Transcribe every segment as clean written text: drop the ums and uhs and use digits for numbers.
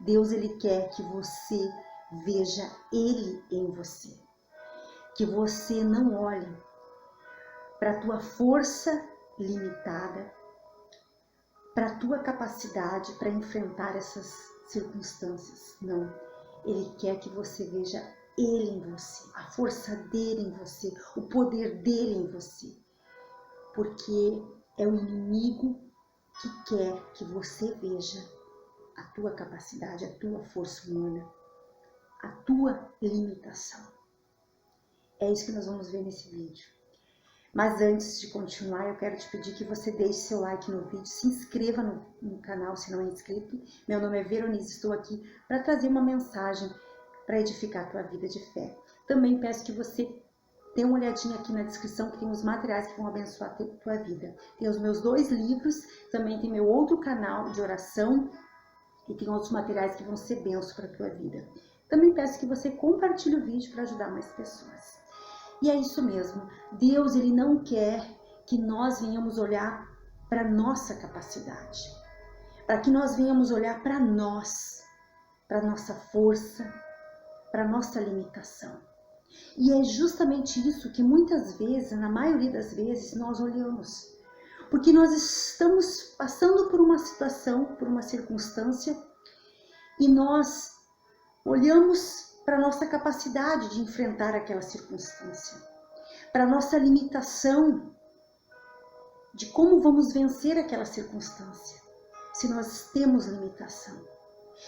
Deus, ele quer que você veja ele em você. Que você não olhe para a tua força limitada, para a tua capacidade para enfrentar essas circunstâncias. Não. Ele quer que você veja ele em você, a força dele em você, o poder dele em você. Porque é o inimigo que quer que você veja a tua capacidade, a tua força humana, a tua limitação. É isso que nós vamos ver nesse vídeo. Mas antes de continuar, eu quero te pedir que você deixe seu like no vídeo, se inscreva no canal se não é inscrito. Meu nome é Veronice, estou aqui para trazer uma mensagem para edificar a tua vida de fé. Também peço que você dê uma olhadinha aqui na descrição, que tem os materiais que vão abençoar a tua vida. Tem os meus 2 livros, também tem meu outro canal de oração e tem outros materiais que vão ser bênção para a tua vida. Também peço que você compartilhe o vídeo para ajudar mais pessoas. E é isso mesmo, Deus, ele não quer que nós venhamos olhar para a nossa capacidade, para que nós venhamos olhar para nós, para a nossa força, para a nossa limitação. E é justamente isso que muitas vezes, na maioria das vezes, nós olhamos. Porque nós estamos passando por uma situação, por uma circunstância, e nós olhamos para a nossa capacidade de enfrentar aquela circunstância, para a nossa limitação de como vamos vencer aquela circunstância, se nós temos limitação.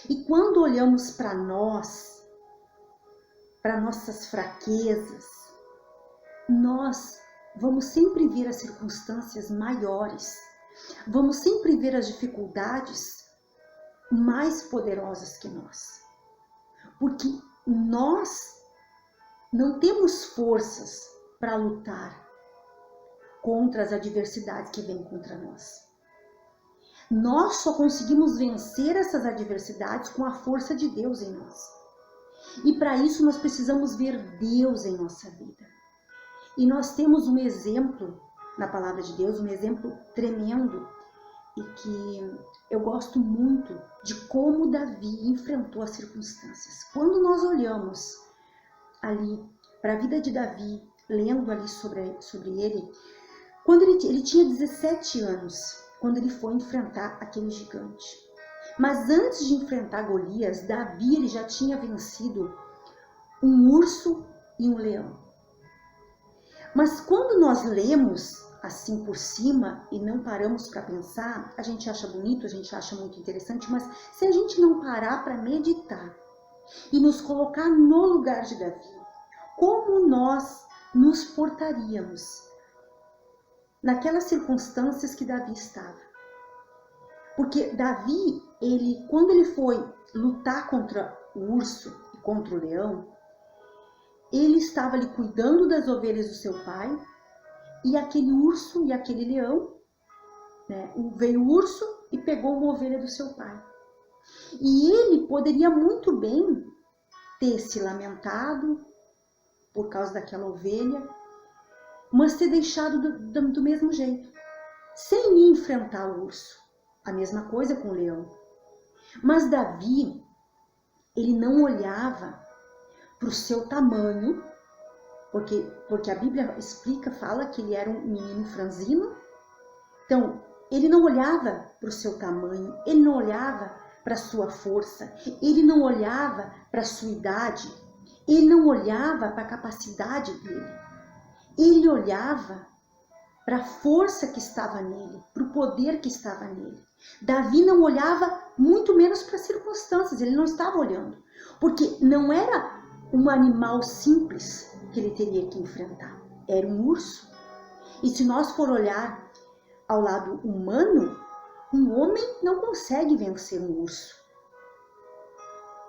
E quando olhamos para nós, para nossas fraquezas, nós vamos sempre ver as circunstâncias maiores, vamos sempre ver as dificuldades mais poderosas que nós. Porque nós não temos forças para lutar contra as adversidades que vêm contra nós. Nós só conseguimos vencer essas adversidades com a força de Deus em nós. E para isso nós precisamos ver Deus em nossa vida. E nós temos um exemplo na palavra de Deus, um exemplo tremendo, e que eu gosto muito de como Davi enfrentou as circunstâncias. Quando nós olhamos ali para a vida de Davi, lendo ali sobre ele, quando ele tinha 17 anos, quando ele foi enfrentar aquele gigante. Mas antes de enfrentar Golias, Davi ele já tinha vencido um urso e um leão. Mas quando nós lemos assim por cima e não paramos para pensar, a gente acha bonito, a gente acha muito interessante, mas se a gente não parar para meditar e nos colocar no lugar de Davi, como nós nos portaríamos naquelas circunstâncias que Davi estava? Porque Davi, quando ele foi lutar contra o urso e contra o leão, ele estava ali cuidando das ovelhas do seu pai, e aquele urso e aquele leão, né, veio o urso e pegou uma ovelha do seu pai. E ele poderia muito bem ter se lamentado por causa daquela ovelha, mas ter deixado do mesmo jeito, sem ir enfrentar o urso. A mesma coisa com o leão. Mas Davi, ele não olhava para o seu tamanho, porque a Bíblia explica, fala que ele era um menino franzino. Então, ele não olhava para o seu tamanho, ele não olhava para a sua força, ele não olhava para a sua idade, ele não olhava para a capacidade dele. Ele olhava para a força que estava nele, para o poder que estava nele. Davi não olhava muito menos para as circunstâncias, ele não estava olhando, porque não era um animal simples que ele teria que enfrentar, era um urso. E se nós for olhar ao lado humano, um homem não consegue vencer um urso.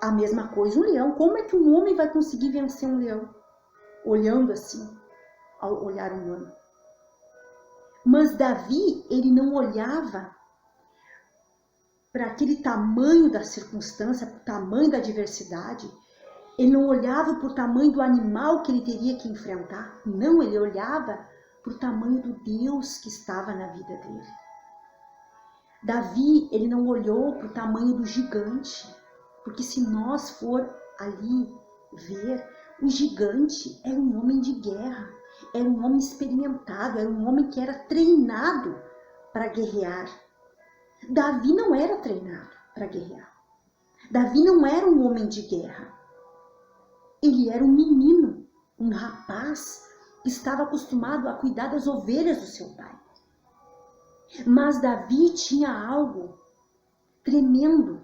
A mesma coisa um leão. Como é que um homem vai conseguir vencer um leão? Olhando assim, ao olhar humano. Mas Davi, ele não olhava para aquele tamanho da circunstância, para o tamanho da adversidade. Ele não olhava para o tamanho do animal que ele teria que enfrentar. Não, ele olhava para o tamanho do Deus que estava na vida dele. Davi, ele não olhou para o tamanho do gigante. Porque se nós for ali ver, o gigante era um homem de guerra, era um homem experimentado, era um homem que era treinado para guerrear. Davi não era treinado para guerrear. Davi não era um homem de guerra. Ele era um menino, um rapaz que estava acostumado a cuidar das ovelhas do seu pai. Mas Davi tinha algo tremendo.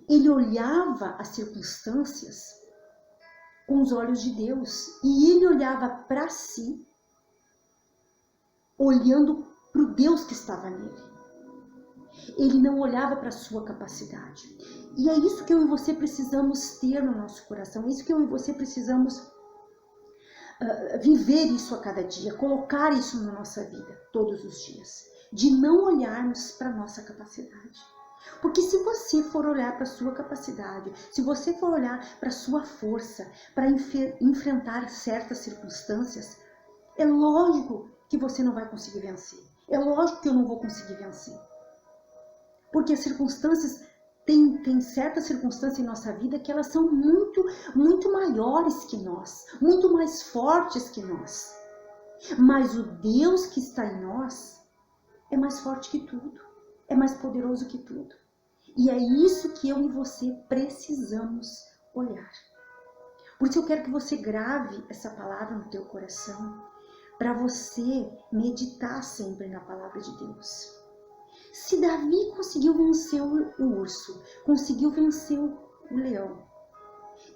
Ele olhava as circunstâncias com os olhos de Deus. E ele olhava para si, olhando para o Deus que estava nele. Ele não olhava para a sua capacidade. E é isso que eu e você precisamos ter no nosso coração. É isso que eu e você precisamos viver isso a cada dia. Colocar isso na nossa vida, todos os dias. De não olharmos para a nossa capacidade. Porque se você for olhar para a sua capacidade, se você for olhar para a sua força, para enfrentar certas circunstâncias, é lógico que você não vai conseguir vencer. É lógico que eu não vou conseguir vencer. Porque as circunstâncias, tem certas circunstâncias em nossa vida que elas são muito maiores que nós, muito mais fortes que nós. Mas o Deus que está em nós é mais forte que tudo, é mais poderoso que tudo. E é isso que eu e você precisamos olhar. Por isso eu quero que você grave essa palavra no teu coração, para você meditar sempre na palavra de Deus. Se Davi conseguiu vencer o urso, conseguiu vencer o leão,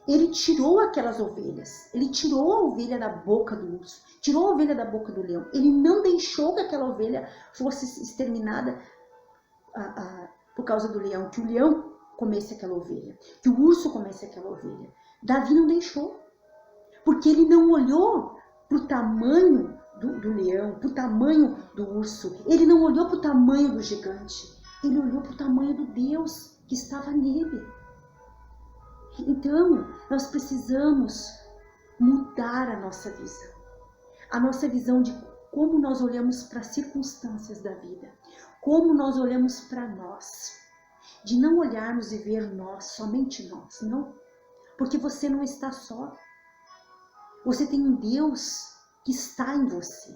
ele tirou aquelas ovelhas, ele tirou a ovelha da boca do urso, tirou a ovelha da boca do leão, ele não deixou que aquela ovelha fosse exterminada por causa do leão, que o leão comesse aquela ovelha, que o urso comesse aquela ovelha. Davi não deixou, porque ele não olhou para o tamanho do leão, para o tamanho do urso, ele não olhou para o tamanho do gigante, ele olhou para o tamanho do Deus que estava nele. Então, nós precisamos mudar a nossa visão de como nós olhamos para as circunstâncias da vida, como nós olhamos para nós, de não olharmos e ver nós, somente nós, não, porque você não está só, você tem um Deus que está em você,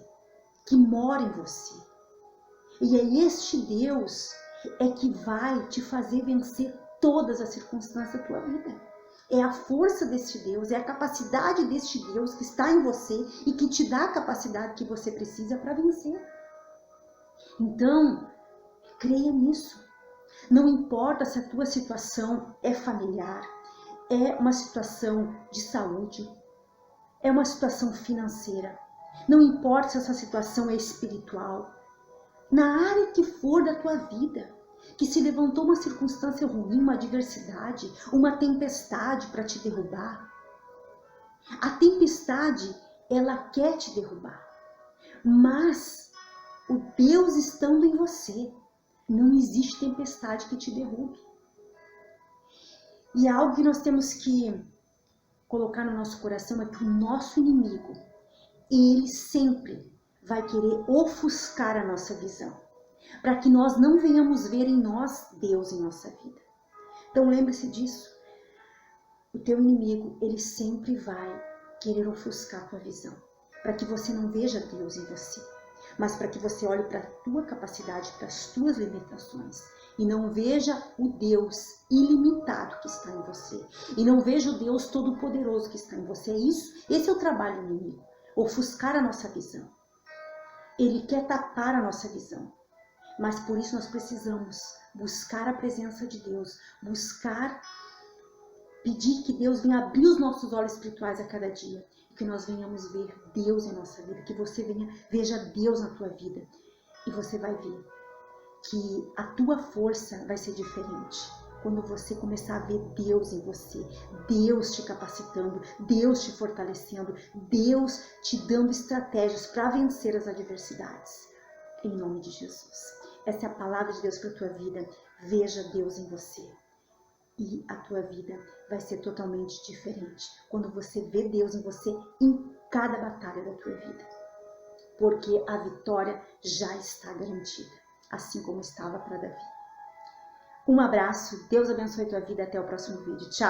que mora em você, e é este Deus que vai te fazer vencer todas as circunstâncias da tua vida. É a força deste Deus, é a capacidade deste Deus que está em você e que te dá a capacidade que você precisa para vencer. Então, creia nisso. Não importa se a tua situação é familiar, é uma situação de saúde, é uma situação financeira. Não importa se essa situação é espiritual. Na área que for da tua vida, que se levantou uma circunstância ruim, uma adversidade, uma tempestade para te derrubar. A tempestade, ela quer te derrubar. Mas o Deus estando em você, não existe tempestade que te derrube. E algo que nós temos que colocar no nosso coração é que o nosso inimigo, ele sempre vai querer ofuscar a nossa visão, para que nós não venhamos ver em nós Deus em nossa vida. Então lembre-se disso. O teu inimigo, ele sempre vai querer ofuscar a tua visão, para que você não veja Deus em você, mas para que você olhe para a tua capacidade, para as tuas limitações, e não veja o Deus ilimitado que está em você, e não veja o Deus todo-poderoso que está em você. É isso, esse é o trabalho do inimigo, ofuscar a nossa visão. Ele quer tapar a nossa visão. Mas por isso nós precisamos buscar a presença de Deus, pedir que Deus venha abrir os nossos olhos espirituais a cada dia, e que nós venhamos ver Deus em nossa vida, que você veja Deus na tua vida, e você vai ver que a tua força vai ser diferente quando você começar a ver Deus em você, Deus te capacitando, Deus te fortalecendo, Deus te dando estratégias para vencer as adversidades, em nome de Jesus. Essa é a palavra de Deus para a tua vida. Veja Deus em você. E a tua vida vai ser totalmente diferente quando você vê Deus em você em cada batalha da tua vida. Porque a vitória já está garantida, assim como estava para Davi. Um abraço, Deus abençoe tua vida, até o próximo vídeo. Tchau!